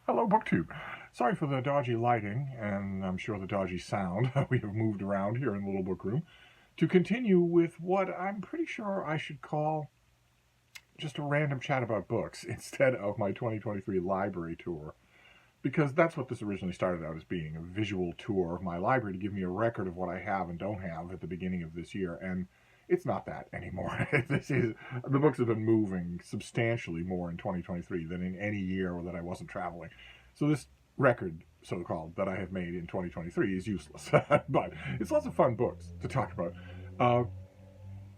Hello, BookTube. Sorry for the dodgy lighting, and I'm sure the dodgy sound. We have moved around here in the little book room to continue with what I'm pretty sure I should call just a random chat about books instead of my 2023 library tour. Because that's what this originally started out as being, a visual tour of my library to give me a record of what I have and don't have at the beginning of this year. And it's not that anymore. The books have been moving substantially more in 2023 than in any year that I wasn't traveling. So this record, so called, that I have made in 2023 is useless. But it's lots of fun books to talk about. Uh,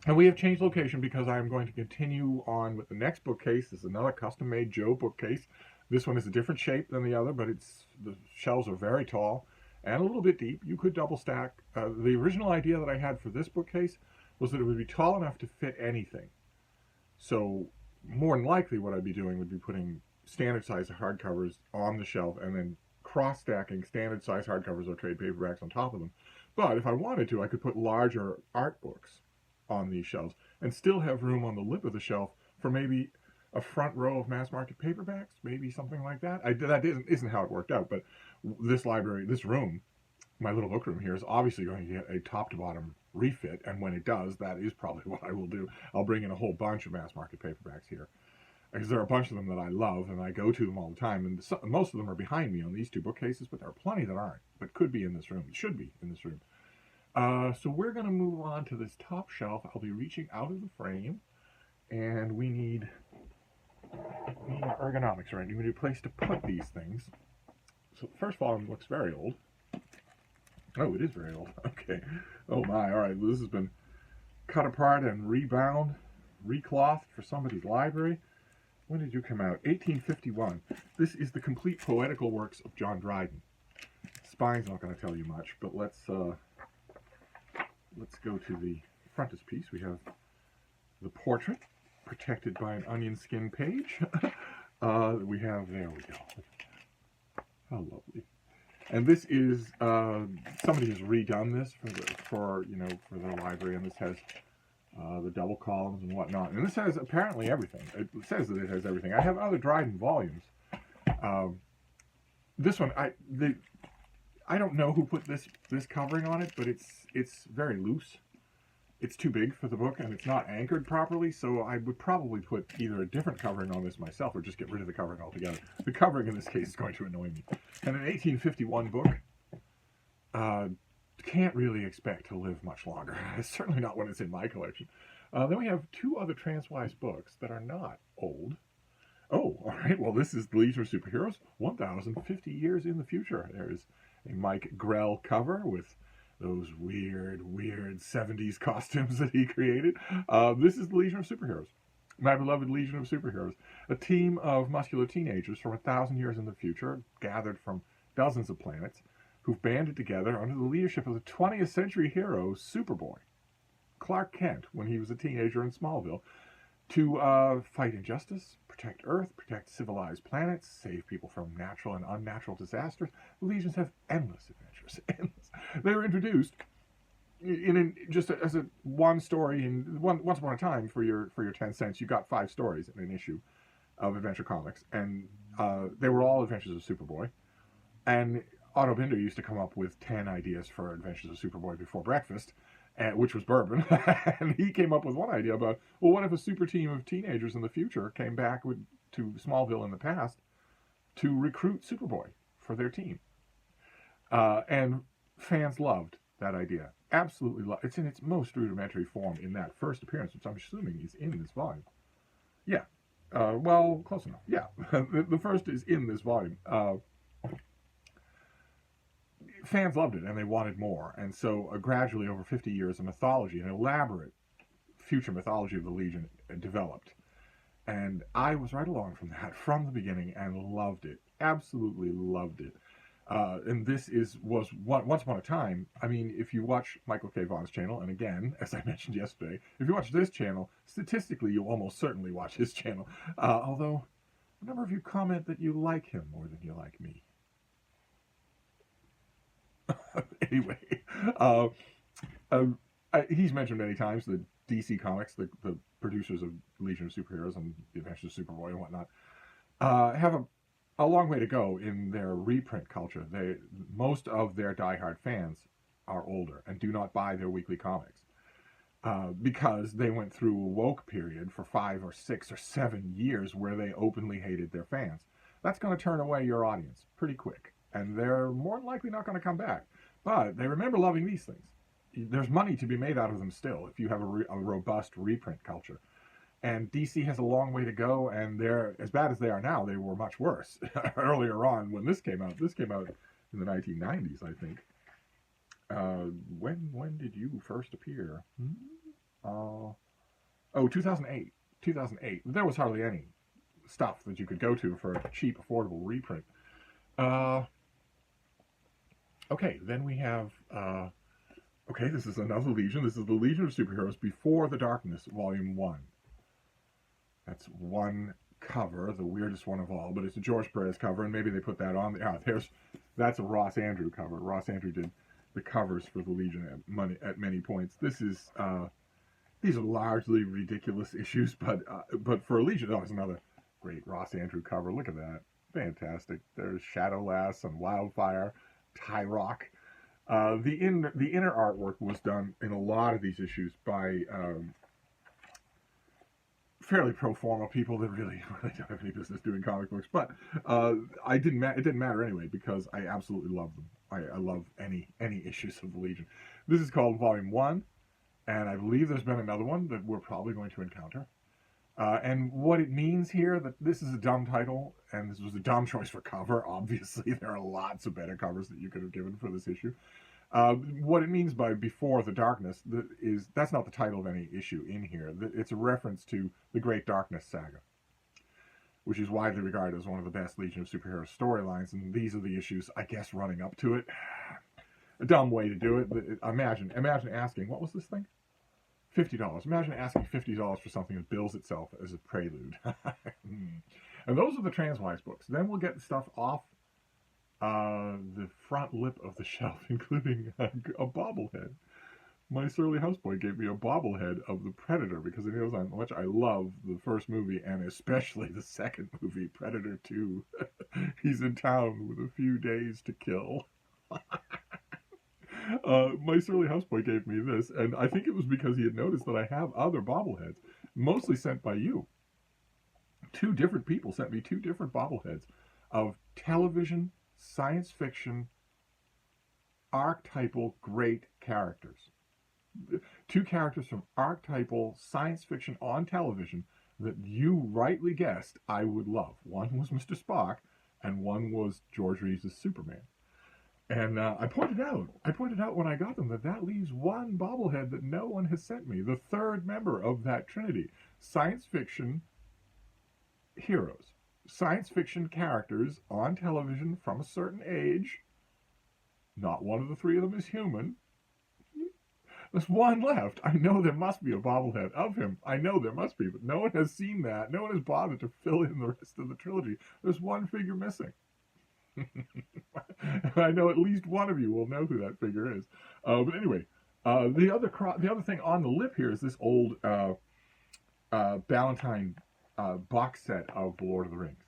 and we have changed location because I'm going to continue on with the next bookcase. This is another custom made Joe bookcase. This one is a different shape than the other, but the shelves are very tall and a little bit deep. You could double stack. The original idea that I had for this bookcase was that it would be tall enough to fit anything. So more than likely what I'd be doing would be putting standard size hardcovers on the shelf and then cross stacking standard size hardcovers or trade paperbacks on top of them. But if I wanted to, I could put larger art books on these shelves and still have room on the lip of the shelf for maybe a front row of mass market paperbacks, maybe something like that. That isn't how it worked out, but this library, this room, my little book room here is obviously going to get a top to bottom refit, and when it does, that is probably what I will do. I'll bring in a whole bunch of mass market paperbacks here because there are a bunch of them that I love and I go to them all the time, and most of them are behind me on these two bookcases, but there are plenty that aren't, but could be in this room, should be in this room. So we're going to move on to this top shelf. I'll be reaching out of the frame, and we need our ergonomics right. We need a place to put these things. So the first volume looks very old. Oh, it is very old. Okay. Oh my. All right. This has been cut apart and rebound, reclothed for somebody's library. When did you come out? 1851. This is the complete poetical works of John Dryden. Spine's not going to tell you much, but let's go to the frontispiece. We have the portrait, protected by an onion skin page. We have, there we go. How lovely. And this is, somebody has redone this for the library, and this has the double columns and whatnot. And this has apparently everything. It says that it has everything. I have other Dryden volumes. This one, I don't know who put this covering on it, but it's very loose. It's too big for the book, and it's not anchored properly, so I would probably put either a different covering on this myself or just get rid of the covering altogether. The covering in this case is going to annoy me. And an 1851 book can't really expect to live much longer. It's certainly not when it's in my collection. Then we have two other Transwise books that are not old. Oh, all right. Well, this is The Legion of Superheroes, 1,050 years in the future. There's a Mike Grell cover with those weird 70s costumes that he created. This is the Legion of Superheroes. My beloved Legion of Superheroes. A team of muscular teenagers from 1,000 years in the future, gathered from dozens of planets, who've banded together under the leadership of the 20th century hero, Superboy, Clark Kent, when he was a teenager in Smallville, to fight injustice, protect Earth, protect civilized planets, save people from natural and unnatural disasters. The Legions have endless adventures. They were introduced just as a one story in once upon a time for your 10 cents. You got 5 stories in an issue of Adventure Comics, and they were all adventures of Superboy. And Otto Binder used to come up with 10 ideas for Adventures of Superboy before breakfast, which was bourbon. And he came up with one idea about, well, what if a super team of teenagers in the future came back to Smallville in the past to recruit Superboy for their team? And fans loved that idea. Absolutely loved. It's in its most rudimentary form in that first appearance, which I'm assuming is in this volume. Yeah. Well, close enough. Yeah. The first is in this volume. Fans loved it, and they wanted more. And so gradually, over 50 years, a mythology, an elaborate future mythology of the Legion developed. And I was right along from that from the beginning and loved it. Absolutely loved it. And this was once upon a time. I mean, if you watch Michael K. Vaughn's channel, and again, as I mentioned yesterday, if you watch this channel, statistically, you'll almost certainly watch his channel. Although, a number of you comment that you like him more than you like me. Anyway, he's mentioned many times that DC Comics, the producers of Legion of Superheroes and The Adventures of Superboy and whatnot, have a long way to go in their reprint culture. Most of their diehard fans are older and do not buy their weekly comics because they went through a woke period for 5 or 6 or 7 years where they openly hated their fans. That's going to turn away your audience pretty quick, and they're more than likely not going to come back. But they remember loving these things. There's money to be made out of them still if you have a robust reprint culture. And DC has a long way to go, and they're as bad as they are now. They were much worse earlier on when this came out. This came out in the 1990s, I think. When did you first appear? Oh, 2008. 2008. There was hardly any stuff that you could go to for a cheap, affordable reprint. Okay, then we have. Okay, this is another Legion. This is the Legion of Superheroes Before the Darkness, Volume 1. That's one cover, the weirdest one of all, but it's a George Perez cover, and maybe they put that on. That's a Ross Andru cover. Ross Andru did the covers for the Legion at many points. These are largely ridiculous issues, but for a Legion, there's another great Ross Andru cover. Look at that, fantastic. There's Shadowlass and Wildfire, Tyrock. The inner artwork was done in a lot of these issues by fairly pro forma people that really don't have any business doing comic books, but it didn't matter anyway because I absolutely love them. I love any issues of the Legion. This is called Volume 1, and I believe there's been another one that we're probably going to encounter. And what it means here, that this is a dumb title, and this was a dumb choice for cover. Obviously, there are lots of better covers that you could have given for this issue. What it means by Before the Darkness that's not the title of any issue in here. It's a reference to the Great Darkness saga, which is widely regarded as one of the best Legion of Superheroes storylines, and these are the issues, I guess, running up to it. A dumb way to do it. Imagine asking, what was this thing? $50. Imagine asking $50 for something that bills itself as a prelude. And those are the Transwise books. Then we'll get stuff off the front lip of the shelf, including a bobblehead. My surly houseboy gave me a bobblehead of the Predator because he knows how much I love the first movie and especially the second movie, Predator 2. He's in town with a few days to kill. My surly houseboy gave me this, and I think it was because he had noticed that I have other bobbleheads, mostly sent by you. 2 different people sent me 2 different bobbleheads of television, science fiction, archetypal great characters. 2 characters from archetypal science fiction on television that you rightly guessed I would love. One was Mr. Spock, and one was George Reeves' Superman. And I pointed out when I got them that leaves one bobblehead that no one has sent me, the third member of that trinity. Science fiction heroes. Science fiction characters on television from a certain age. Not one of the 3 of them is human. There's one left. I know there must be a bobblehead of him. I know there must be, but no one has seen that. No one has bothered to fill in the rest of the trilogy. There's one figure missing. I know at least one of you will know who that figure is. But anyway, the other thing on the lip here is this old Ballantine box set of Lord of the Rings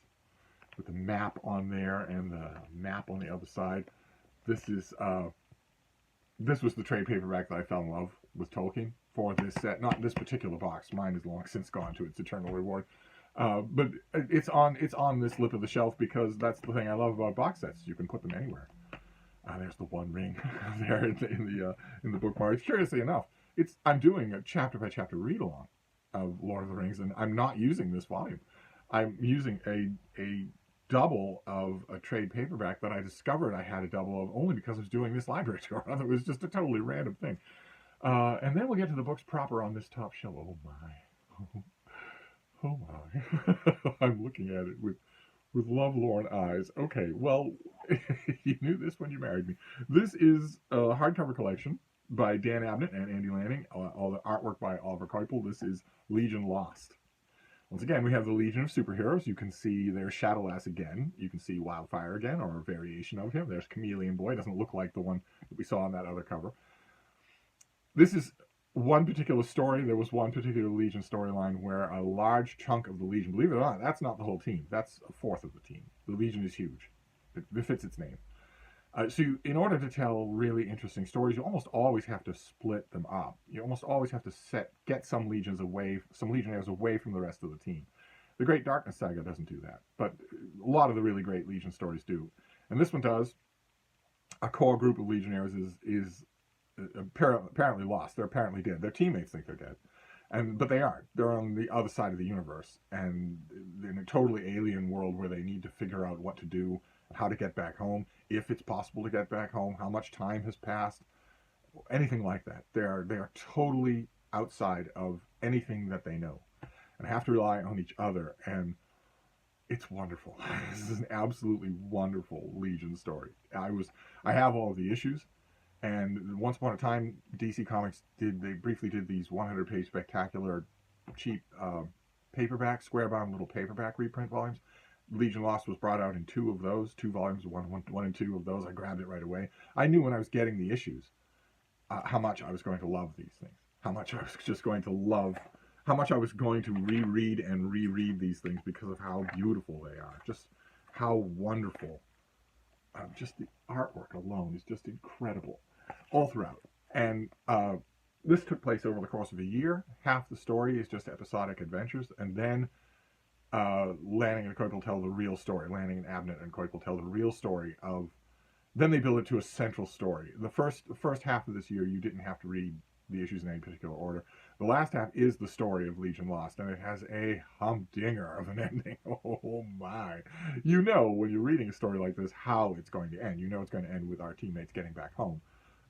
with the map on there and the map on the other side. This was the trade paperback that I fell in love with Tolkien for this set. Not this particular box. Mine is long since gone to its eternal reward. But it's on this lip of the shelf because that's the thing I love about box sets. You can put them anywhere. There's the One Ring there in the bookmark. Curiously enough, I'm doing a chapter by chapter read along of Lord of the Rings, and I'm not using this volume. I'm using a double of a trade paperback that I discovered I had a double of only because I was doing this library tour. It was just a totally random thing. And then we'll get to the books proper on this top shelf. Oh my. Oh my. I'm looking at it with lovelorn eyes. Okay, well, you knew this when you married me. This is a hardcover collection by Dan Abnett and Andy Lanning. All the artwork by Oliver Coipel. This is Legion Lost. Once again, we have the Legion of Superheroes. You can see there's Shadowlass again. You can see Wildfire again, or a variation of him. There's Chameleon Boy. Doesn't look like the one that we saw on that other cover. This is one particular story. There was one particular Legion storyline where a large chunk of the Legion, believe it or not, that's not the whole team. That's a fourth of the team. The Legion is huge. It befits its name. In order to tell really interesting stories, you almost always have to split them up. You almost always have to get some legionnaires away from the rest of the team. The Great Darkness Saga doesn't do that, but a lot of the really great Legion stories do, and this one does. A core group of legionnaires is apparently lost. They're apparently dead. Their teammates think they're dead, but they aren't. They're on the other side of the universe, and in a totally alien world where they need to figure out what to do, how to get back home, if it's possible to get back home, how much time has passed, anything like that. They are totally outside of anything that they know, and have to rely on each other. And it's wonderful. This is an absolutely wonderful Legion story. I have all of the issues, and once upon a time, DC Comics briefly did these 100-page spectacular, cheap paperback, square-bound little paperback reprint volumes. Legion Lost was brought out in two volumes, one and two of those. I grabbed it right away. I knew when I was getting the issues how much I was going to love these things, how much I was just going to love, how much I was going to reread and reread these things because of how beautiful they are, just how wonderful. Just the artwork alone is just incredible all throughout. And this took place over the course of a year. Half the story is just episodic adventures, and then Lanning and Coip will tell the real story. Lanning and Abnett and Coip will tell the real story of. Then they build it to a central story. The first half of this year, you didn't have to read the issues in any particular order. The last half is the story of Legion Lost, and it has a humdinger of an ending. Oh my! You know when you're reading a story like this how it's going to end. You know it's going to end with our teammates getting back home,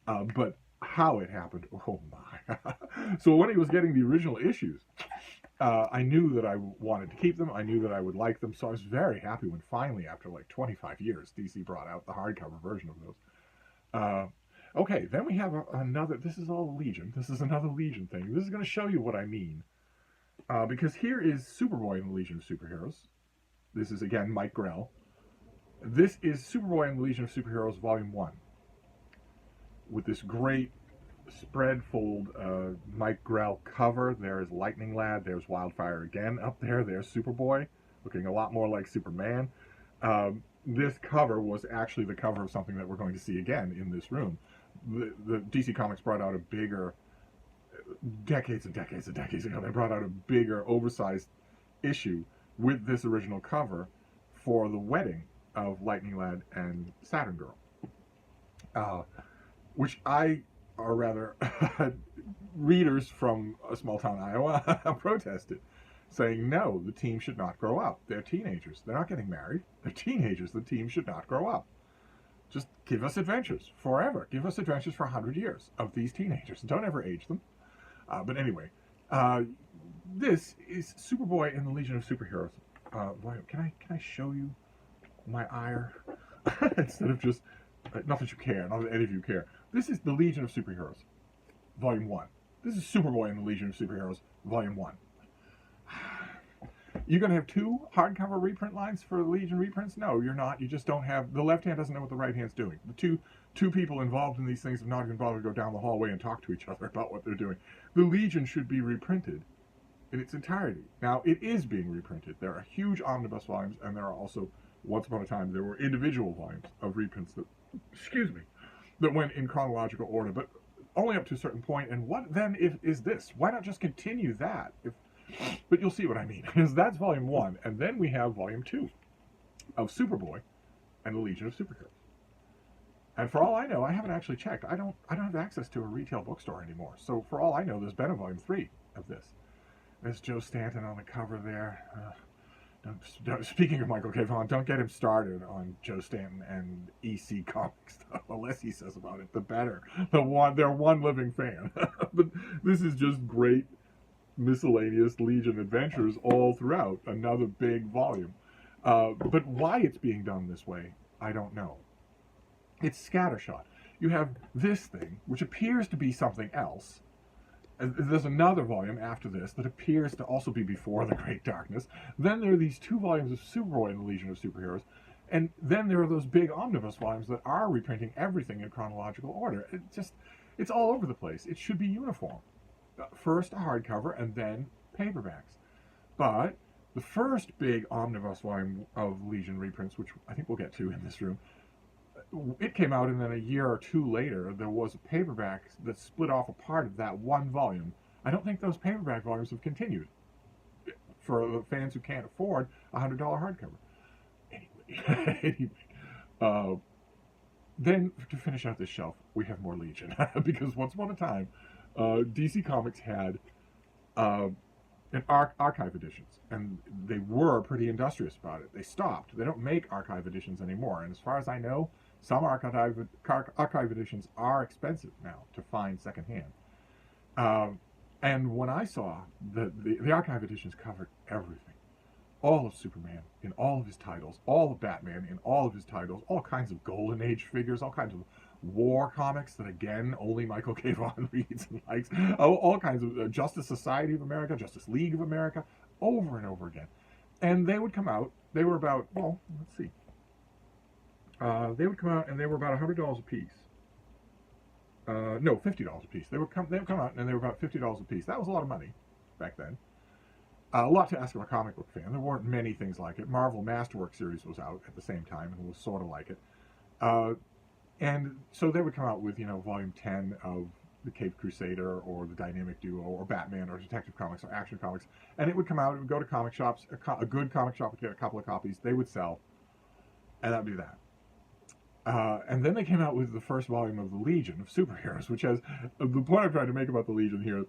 but how it happened, oh my. So when he was getting the original issues, I knew that I wanted to keep them. I knew that I would like them. So I was very happy when finally, after like 25 years, DC brought out the hardcover version of those. Okay, then we have another. This is all Legion. This is another Legion thing. This is going to show you what I mean. Because here is Superboy in the Legion of Superheroes. This is, again, Mike Grell. This is Superboy in the Legion of Superheroes, Volume 1. With this great spread fold Mike Grell cover. There's Lightning Lad. There's Wildfire again up there. There's Superboy, looking a lot more like Superman. This cover was actually the cover of something that we're going to see again in this room. The DC Comics brought out a bigger, decades and decades and decades ago, they brought out a bigger, oversized issue with this original cover for the wedding of Lightning Lad and Saturn Girl. Which or rather, readers from a small town, Iowa, protested, saying, no, the team should not grow up. They're teenagers. They're not getting married. They're teenagers. The team should not grow up. Just give us adventures forever. Give us adventures for 100 years of these teenagers. Don't ever age them. But anyway, this is Superboy in the Legion of Superheroes. Can I show you my ire? Instead of just, not that you care, not that any of you care. This is the Legion of Superheroes, Volume 1. This is Superboy in the Legion of Superheroes, Volume 1. You're going to have two hardcover reprint lines for Legion reprints? No, you're not. You just don't have... The left hand doesn't know what the right hand's doing. The two people involved in these things have not even bothered to go down the hallway and talk to each other about what they're doing. The Legion should be reprinted in its entirety. Now, it is being reprinted. There are huge omnibus volumes, and there are also, once upon a time, there were individual volumes of reprints that went in chronological order, but only up to a certain point. And what then is this? Why not just continue that? But you'll see what I mean. Because that's Volume 1, and then we have Volume 2 of Superboy and the Legion of Superheroes. And for all I know, I haven't actually checked. I don't have access to a retail bookstore anymore. So for all I know, there's been a Volume 3 of this. There's Joe Stanton on the cover there. Speaking of Michael K. Vaughan, don't get him started on Joe Stanton and EC Comics stuff. The less he says about it, the better. They're one living fan. But this is just great miscellaneous Legion adventures all throughout. Another big volume. But why it's being done this way, I don't know. It's scattershot. You have this thing, which appears to be something else. There's another volume after this that appears to also be before the Great Darkness. Then there are these two volumes of Superboy in the Legion of Superheroes. And then there are those big omnibus volumes that are reprinting everything in chronological order. It's all over the place. It should be uniform. First a hardcover and then paperbacks. But The first big omnibus volume of Legion reprints, which I think we'll get to in this room, it came out, and then a year or two later, there was a paperback that split off a part of that one volume. I don't think those paperback volumes have continued for the fans who can't afford a $100 hardcover. Anyway, then to finish out this shelf, we have more Legion because once upon a time, DC Comics had an archive editions, and they were pretty industrious about it. They stopped. They don't make archive editions anymore, and as far as I know, some archive editions are expensive now to find secondhand. And when I saw the archive editions covered everything, all of Superman in all of his titles, all of Batman in all of his titles, all kinds of Golden Age figures, all kinds of war comics that, again, only Michael K. Vaughan reads and likes, all kinds of Justice Society of America, Justice League of America, over and over again. And they would come out, they were about, well, let's see. They would come out and they were about $100 a piece. No, $50 a piece. They would come out and they were about $50 a piece. That was a lot of money back then. A lot to ask of a comic book fan. There weren't many things like it. Marvel Masterwork series was out at the same time and was sort of like it. And so they would come out with, volume 10 of the Caped Crusader or the Dynamic Duo or Batman or Detective Comics or Action Comics. And it would come out, it would go to comic shops, a good comic shop would get a couple of copies, they would sell, and that would be that. And then they came out with the first volume of the Legion of Superheroes, which has, the point I'm trying to make about the Legion here,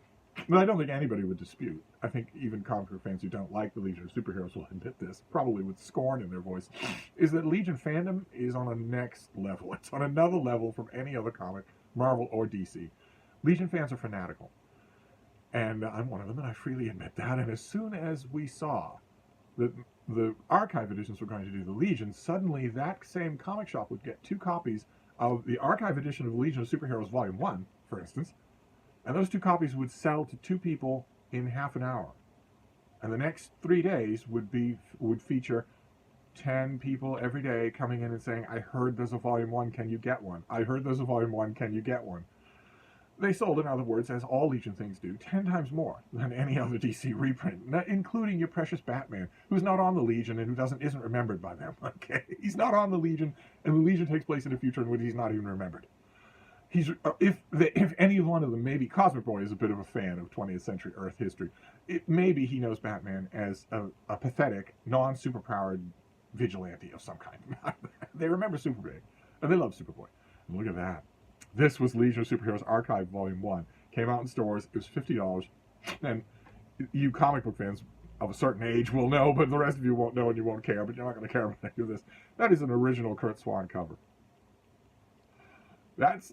but I don't think anybody would dispute. I think even comic book fans who don't like the Legion of Superheroes will admit this, probably with scorn in their voice, is that Legion fandom is on a next level. It's on another level from any other comic, Marvel or DC. Legion fans are fanatical. And I'm one of them, and I freely admit that. And as soon as we saw that the archive editions were going to do the Legion, suddenly that same comic shop would get 2 copies of the archive edition of Legion of Superheroes Volume 1, for instance, and those 2 copies would sell to 2 people in half an hour. And the next 3 days would feature 10 people every day coming in and saying, I heard there's a Volume 1, can you get one? I heard there's a Volume 1, can you get one? They sold, in other words, as all Legion things do, 10 times more than any other DC reprint, including your precious Batman, who's not on the Legion and who isn't remembered by them. Okay, he's not on the Legion, and the Legion takes place in a future in which he's not even remembered. If any one of them, maybe Cosmic Boy is a bit of a fan of 20th century Earth history. Maybe he knows Batman as a pathetic, non-superpowered vigilante of some kind. They remember Superman, and they love Superboy. And look at that. This was Legion of Superheroes Archive Volume 1. Came out in stores. It was $50. And you comic book fans of a certain age will know, but the rest of you won't know and you won't care, but you're not going to care about any of this. That is an original Curt Swan cover.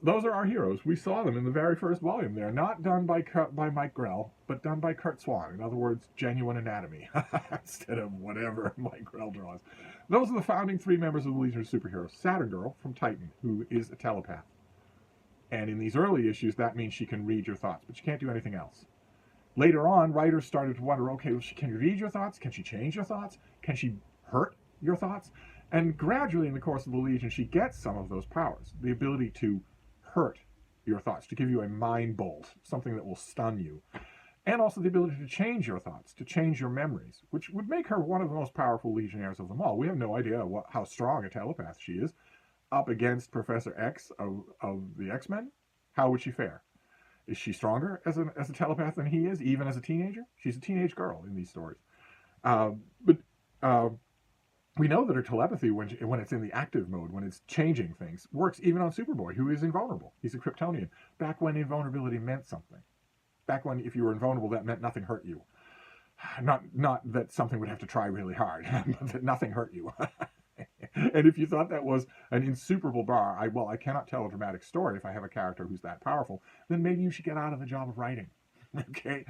Those are our heroes. We saw them in the very first volume there. Not done by Mike Grell, but done by Curt Swan. In other words, genuine anatomy instead of whatever Mike Grell draws. Those are the founding 3 members of the Legion of Superheroes. Saturn Girl from Titan, who is a telepath. And in these early issues, that means she can read your thoughts, but she can't do anything else. Later on, writers started to wonder, okay, well, can you read your thoughts? Can she change your thoughts? Can she hurt your thoughts? And gradually, in the course of the Legion, she gets some of those powers. The ability to hurt your thoughts, to give you a mind bolt, something that will stun you. And also the ability to change your thoughts, to change your memories, which would make her one of the most powerful Legionnaires of them all. We have no idea how strong a telepath she is. Up against Professor X of the X-Men, how would she fare? Is she stronger as a telepath than he is, even as a teenager? She's a teenage girl in these stories. But we know that her telepathy, when it's in the active mode, when it's changing things, works even on Superboy, who is invulnerable. He's a Kryptonian. Back when invulnerability meant something. Back when if you were invulnerable, that meant nothing hurt you. Not that something would have to try really hard, but that nothing hurt you. And if you thought that was an insuperable bar, I cannot tell a dramatic story if I have a character who's that powerful, then maybe you should get out of the job of writing. Okay?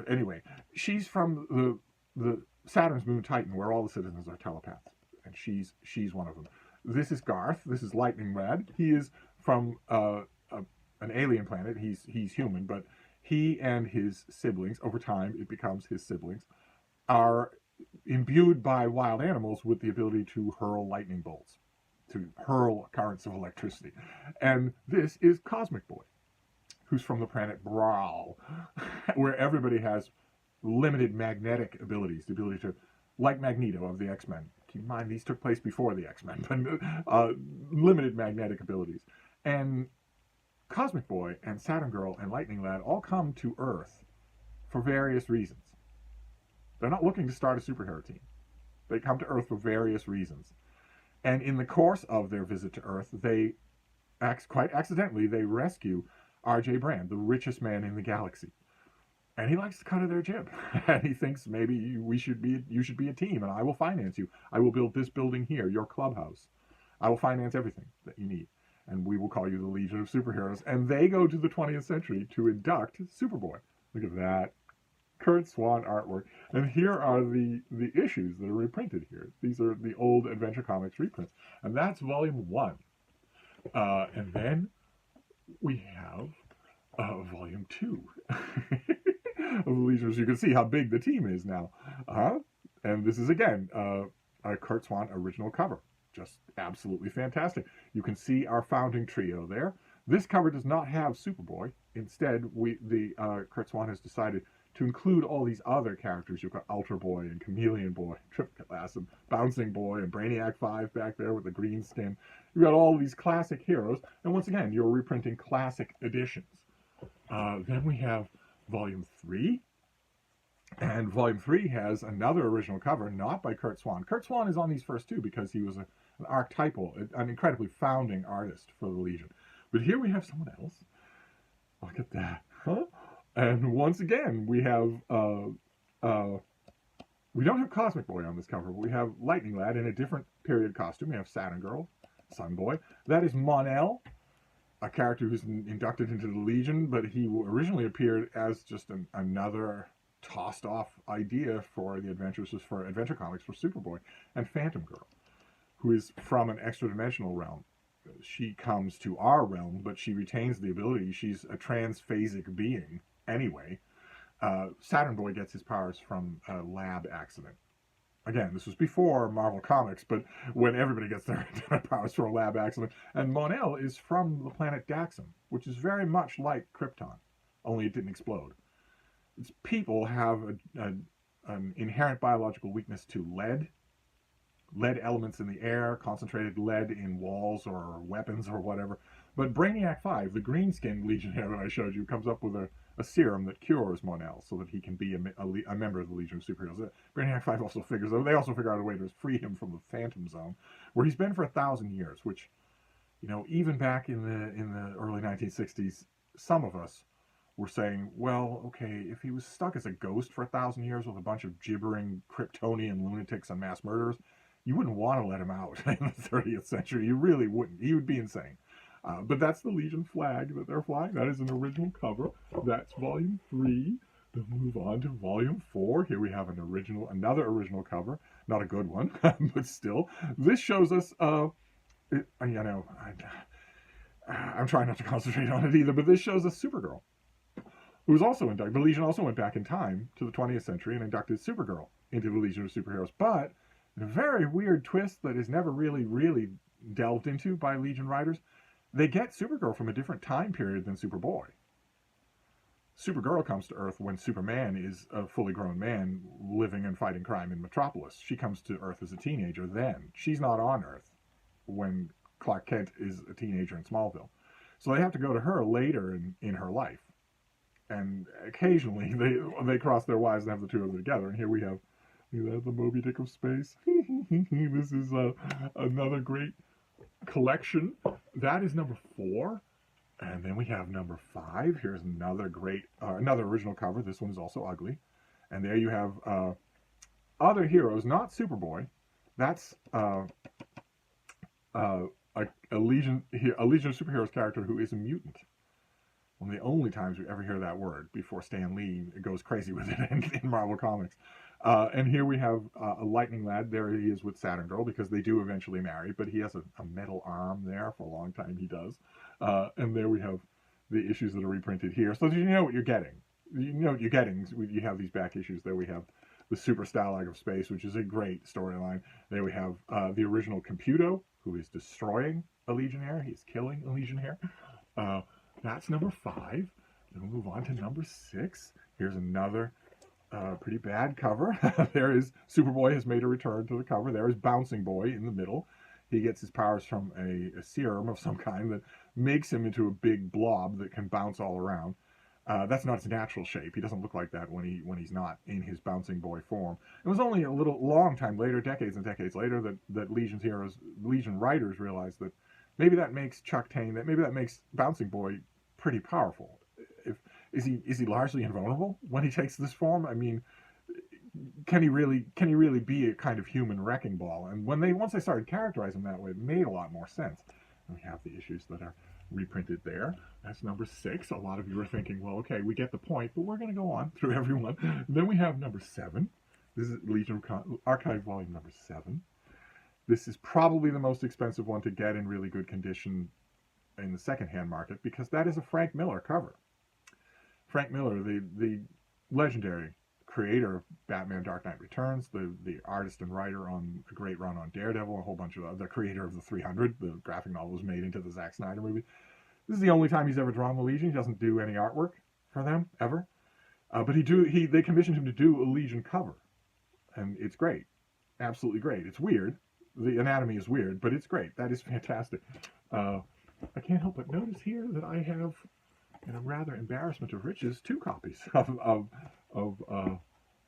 Anyway, she's from the Saturn's moon Titan, where all the citizens are telepaths. And she's one of them. This is Garth. This is Lightning Lad. He is from an alien planet. He's human, but he and his siblings, over time it becomes his siblings, are imbued by wild animals with the ability to hurl lightning bolts, to hurl currents of electricity. And this is Cosmic Boy, who's from the planet Brawl, where everybody has limited magnetic abilities, the ability to like Magneto of the X-Men. Keep in mind, these took place before the X-Men, but limited magnetic abilities. And Cosmic Boy and Saturn Girl and Lightning Lad all come to Earth for various reasons. They're not looking to start a superhero team. They come to Earth for various reasons. And in the course of their visit to Earth, they quite accidentally, they rescue R.J. Brand, the richest man in the galaxy. And he likes to cut of their jib. And he thinks maybe you should be a team, and I will finance you. I will build this building here, your clubhouse. I will finance everything that you need. And we will call you the Legion of Superheroes. And they go to the 20th century to induct Superboy. Look at that. Curt Swan artwork. And here are the issues that are reprinted here. These are the old Adventure Comics reprints. And that's volume 1. And then we have volume 2 of the Legions. You can see how big the team is now. And this is, again, a Curt Swan original cover. Just absolutely fantastic. You can see our founding trio there. This cover does not have Superboy. Instead, Curt Swan has decided to include all these other characters. You've got Ultra Boy and Chameleon Boy, Triplicate Lass, and Bouncing Boy, and Brainiac 5 back there with the green skin. You've got all these classic heroes. And once again, you're reprinting classic editions. Then we have Volume 3. And Volume 3 has another original cover, not by Curt Swan. Curt Swan is on these first two because he was an archetypal, an incredibly founding artist for the Legion. But here we have someone else. Look at that. And once again, we have, we don't have Cosmic Boy on this cover, but we have Lightning Lad in a different period costume. We have Saturn Girl, Sun Boy. That is Mon-El, a character who's inducted into the Legion, but he originally appeared as just another tossed off idea for the Adventure Comics for Superboy. And Phantom Girl, who is from an extra-dimensional realm. She comes to our realm, but she retains the ability. She's a transphasic being anyway. Saturn Boy gets his powers from a lab accident. Again, this was before Marvel Comics, but when everybody gets their powers from a lab accident. And Mon-El is from the planet Daxam, which is very much like Krypton, only it didn't explode. Its people have an inherent biological weakness to lead elements in the air, concentrated lead in walls or weapons or whatever. But Brainiac 5, the green-skinned Legionnaire that I showed you, comes up with a serum that cures Mon-El so that he can be a member of the Legion of Superheroes. Brainiac 5 also they also figure out a way to free him from the Phantom Zone, where he's been for 1,000 years, which, even back in the early 1960s, some of us were saying, well, okay, if he was stuck as a ghost for 1,000 years with a bunch of gibbering Kryptonian lunatics and mass murderers, you wouldn't want to let him out in the 30th century. You really wouldn't. He would be insane. But that's the Legion flag that they're flying. That is an original cover. That's Volume 3. Then move on to Volume 4. Here we have another original cover. Not a good one, but still. This shows us, I'm trying not to concentrate on it either, but this shows us Supergirl, who was also inducted. The Legion also went back in time to the 20th century and inducted Supergirl into the Legion of Superheroes. But in a very weird twist that is never really delved into by Legion writers, they get Supergirl from a different time period than Superboy. Supergirl comes to Earth when Superman is a fully grown man living and fighting crime in Metropolis. She comes to Earth as a teenager then. She's not on Earth when Clark Kent is a teenager in Smallville. So they have to go to her later in her life. And occasionally they cross their wires and have the two of them together. And here we have the Moby Dick of space. This is another great collection. That is number 4. And then we have number 5. Here's another great, another original cover. This one is also ugly. And there you have other heroes, not Superboy. That's a Legion of Superheroes character who is a mutant. One of the only times we ever hear that word before Stan Lee goes crazy with it in Marvel Comics. And here we have a Lightning Lad. There he is with Saturn Girl, because they do eventually marry, but he has a metal arm there. For a long time he does. And there we have the issues that are reprinted here. So you know what you're getting. You know what you're getting. You have these back issues. There we have the Super Stalag of Space, which is a great storyline. There we have the original Computo, who is destroying a Legionnaire. He's killing a Legionnaire. That's number 5. Then we'll move on to number 6. Here's another Pretty bad cover. There is Superboy has made a return to the cover. There is Bouncing Boy in the middle. He gets his powers from a serum of some kind that makes him into a big blob that can bounce all around. That's not his natural shape. He doesn't look like that when he's not in his Bouncing Boy form. It was only a long time later, decades and decades later, that Legion writers realized that maybe that makes Chuck Tane, that maybe that makes Bouncing Boy pretty powerful. If is he largely invulnerable when he takes this form? I mean, can he really be a kind of human wrecking ball? And once they started characterizing him that way, it made a lot more sense. And we have the issues that are reprinted there. That's number 6. A lot of you are thinking, well, okay, we get the point, but we're going to go on through everyone. Then we have number 7. This is Legion Archive Volume number 7. This is probably the most expensive one to get in really good condition in the secondhand market because that is a Frank Miller cover. Frank Miller, the legendary creator of Batman Dark Knight Returns, the artist and writer on a great run on Daredevil, a whole bunch of the creator of the 300, the graphic novel was made into the Zack Snyder movie. This is the only time he's ever drawn the Legion. He doesn't do any artwork for them ever, but they commissioned him to do a Legion cover, and it's great, absolutely great. It's weird, the anatomy is weird, but it's great. That is fantastic. I can't help but notice here that I have, in a rather embarrassment of riches, 2 copies of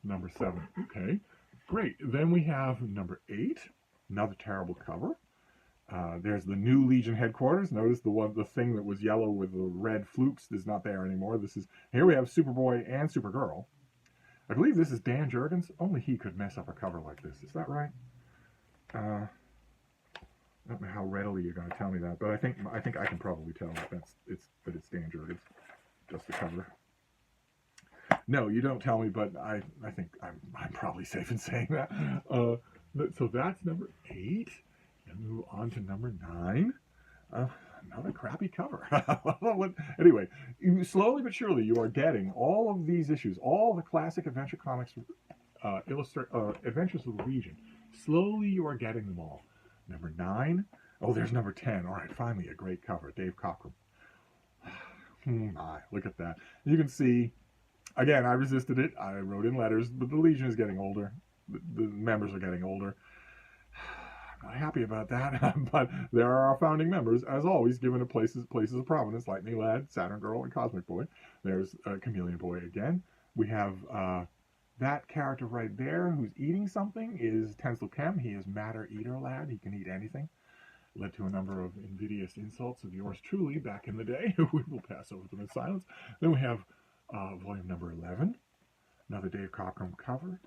number 7. Okay, great. Then we have number 8, another terrible cover. There's the new Legion headquarters. Notice the thing that was yellow with the red flukes is not there anymore. Here we have Superboy and Supergirl. I believe this is Dan Jurgens. Only he could mess up a cover like this. Is that right? I don't know how readily you're going to tell me that, but I think I can probably tell that it's Dan Jurgens, just the cover. No, you don't tell me, but I think I'm probably safe in saying that. So that's number 8. And move on to number 9. Another crappy cover. Anyway, slowly but surely you are getting all of these issues, all the classic Adventure Comics Adventures of the Legion. Slowly you are getting them all. Number 9. Oh, there's number 10. All right, finally a great cover. Dave Cockrum. My, look at that. You can see, again, I resisted it. I wrote in letters, but the Legion is getting older. The members are getting older. I'm not happy about that, but there are our founding members, as always, given places of prominence: Lightning Lad, Saturn Girl, and Cosmic Boy. There's Chameleon Boy again. We have that character right there who's eating something is Tensel Kem. He is Matter Eater Lad. He can eat anything. Led to a number of invidious insults of yours truly back in the day. We will pass over them in silence. Then we have volume number 11, another Dave Cockrum cover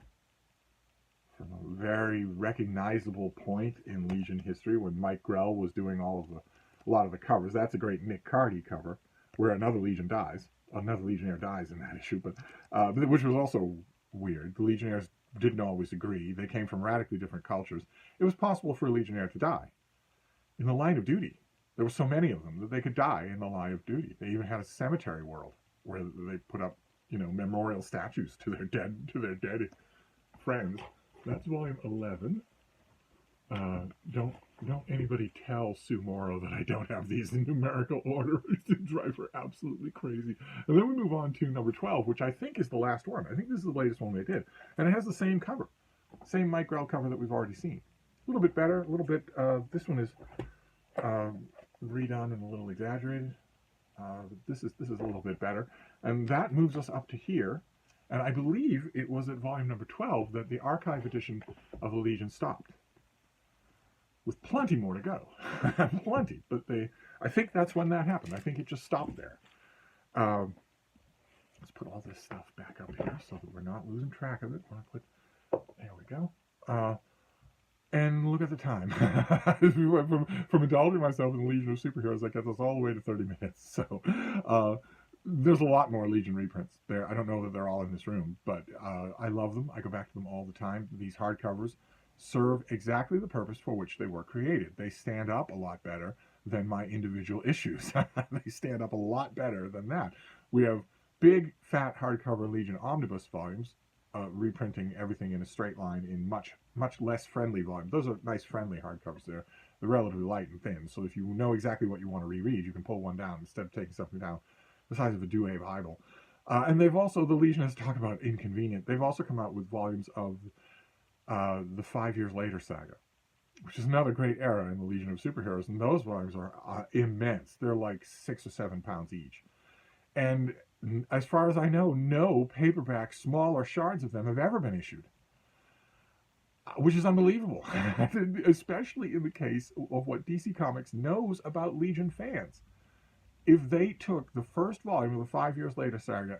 from a very recognizable point in Legion history when Mike Grell was doing a lot of the covers. That's a great Nick Cardy cover where another Legionnaire dies in that issue, but which was also weird. The Legionnaires didn't always agree. They came from radically different cultures. It was possible for a Legionnaire to die in the line of duty. There were so many of them that they could die in the line of duty. They even had a cemetery world where they put up, memorial statues to their dead friends. That's volume 11. Don't anybody tell Sue Morrow that I don't have these in numerical order. It drives her absolutely crazy. And then we move on to number 12, which I think is the last one. I think this is the latest one they did. And it has the same cover. Same Mike Grell cover that we've already seen. A little bit better, a little bit, this one is redone and a little exaggerated. This is a little bit better. And that moves us up to here. And I believe it was at volume number 12 that the archive edition of the Legion stopped. With plenty more to go. Plenty. But I think that's when that happened. I think it just stopped there. Let's put all this stuff back up here so that we're not losing track of it. There we go. And look at the time. We went from indulging myself in the Legion of Superheroes, that gets us all the way to 30 minutes. So there's a lot more Legion reprints there. I don't know that they're all in this room, but I love them. I go back to them all the time. These hardcovers serve exactly the purpose for which they were created. They stand up a lot better than my individual issues. They stand up a lot better than that. We have big, fat hardcover Legion omnibus volumes, reprinting everything in a straight line in much less friendly volume. Those are nice, friendly hardcovers. They're relatively light and thin, so if you know exactly what you want to reread, you can pull one down instead of taking something down the size of a Douay Bible. And they've also, the Legion has talked about inconvenient. They've also come out with volumes of the 5 Years Later saga, which is another great era in the Legion of Superheroes. And those volumes are immense. They're like 6 or 7 pounds each. And as far as I know, no paperback, smaller shards of them have ever been issued, which is unbelievable, especially in the case of what DC Comics knows about Legion fans. If they took the first volume of the 5 Years Later saga,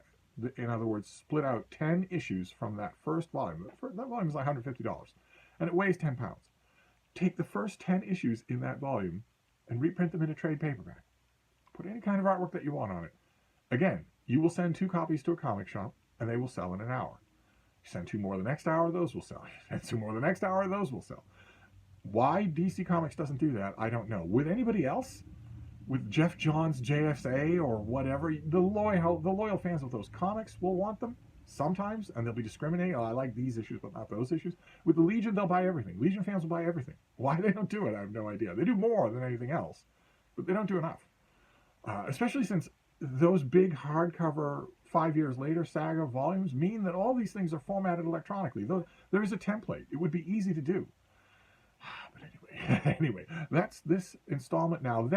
in other words, split out 10 issues from that first volume, that volume is like $150, and it weighs 10 pounds. Take the first 10 issues in that volume and reprint them in a trade paperback. Put any kind of artwork that you want on it. Again, you will send 2 copies to a comic shop, and they will sell in an hour. You send 2 more the next hour, those will sell. You send 2 more the next hour, those will sell. Why DC Comics doesn't do that, I don't know. With anybody else, with Jeff Johns' JSA or whatever, the loyal fans of those comics will want them sometimes, and they'll be discriminating. Oh, I like these issues, but not those issues. With the Legion, they'll buy everything. Legion fans will buy everything. Why they don't do it, I have no idea. They do more than anything else, but they don't do enough. Especially since those big hardcover 5 Years Later saga volumes mean that all these things are formatted electronically. There is a template. It would be easy to do. But anyway, that's this installment now.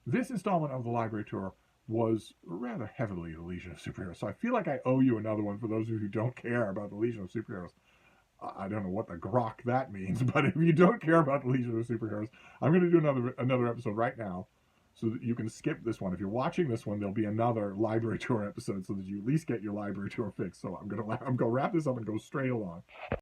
This installment of the Library Tour was rather heavily the Legion of Superheroes. So I feel like I owe you another one for those of you who don't care about the Legion of Superheroes. I don't know what the grok that means, but if you don't care about the Legion of Superheroes, I'm going to do another episode right now so that you can skip this one. If you're watching this one, there'll be another Library Tour episode so that you at least get your Library Tour fix. So I'm going to wrap this up and go straight along.